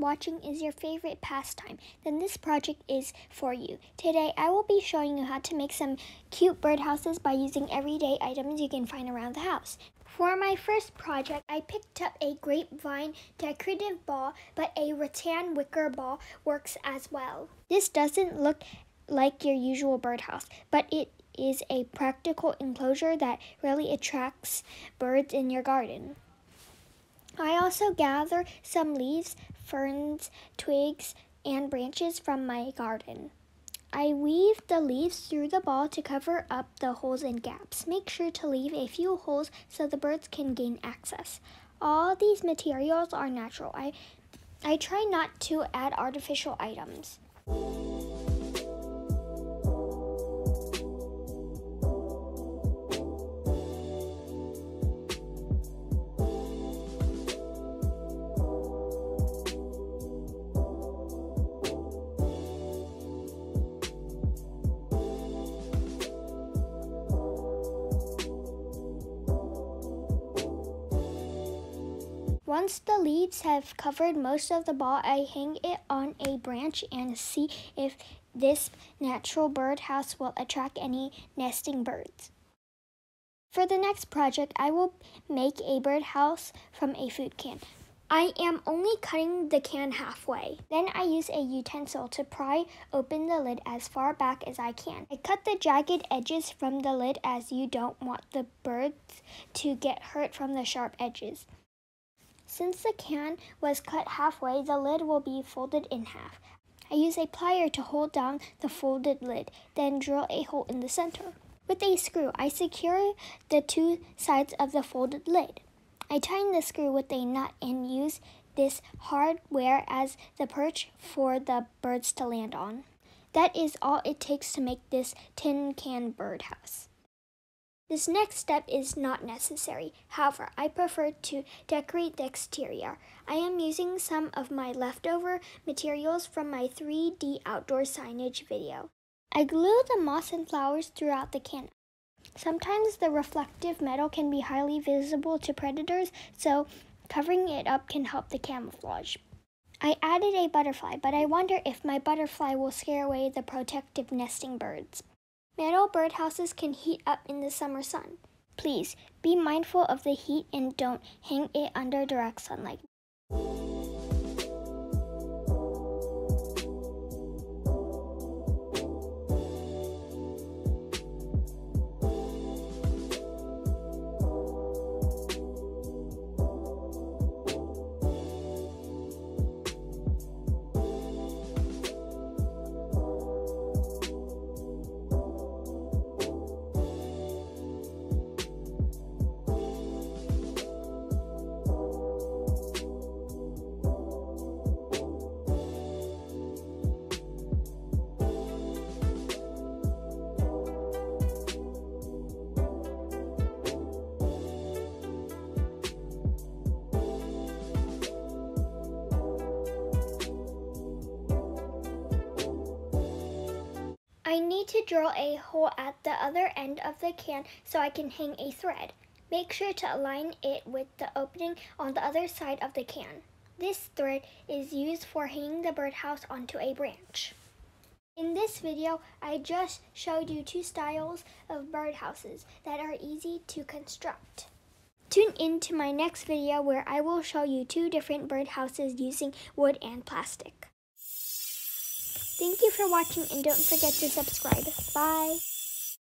watching is your favorite pastime, then this project is for you. Today, I will be showing you how to make some cute birdhouses by using everyday items you can find around the house. For my first project, I picked up a grapevine decorative ball, but a rattan wicker ball works as well. This doesn't look like your usual birdhouse, but it is a practical enclosure that really attracts birds in your garden. I also gather some leaves, ferns, twigs, and branches from my garden. I weave the leaves through the ball to cover up the holes and gaps. Make sure to leave a few holes so the birds can gain access. All these materials are natural. I try not to add artificial items. Once the leaves have covered most of the ball, I hang it on a branch and see if this natural birdhouse will attract any nesting birds. For the next project, I will make a birdhouse from a food can. I am only cutting the can halfway. Then I use a utensil to pry open the lid as far back as I can. I cut the jagged edges from the lid as you don't want the birds to get hurt from the sharp edges. Since the can was cut halfway, the lid will be folded in half. I use a plier to hold down the folded lid, then drill a hole in the center. With a screw, I secure the two sides of the folded lid. I tighten the screw with a nut and use this hardware as the perch for the birds to land on. That is all it takes to make this tin can birdhouse. This next step is not necessary. However, I prefer to decorate the exterior. I am using some of my leftover materials from my 3D outdoor signage video. I glue the moss and flowers throughout the can. Sometimes the reflective metal can be highly visible to predators, so covering it up can help the camouflage. I added a butterfly, but I wonder if my butterfly will scare away the protective nesting birds. Metal birdhouses can heat up in the summer sun. Please be mindful of the heat and don't hang it under direct sunlight. I need to drill a hole at the other end of the can so I can hang a thread. Make sure to align it with the opening on the other side of the can. This thread is used for hanging the birdhouse onto a branch. In this video, I just showed you two styles of birdhouses that are easy to construct. Tune in to my next video where I will show you two different birdhouses using wood and plastic. Thank you for watching and don't forget to subscribe. Bye!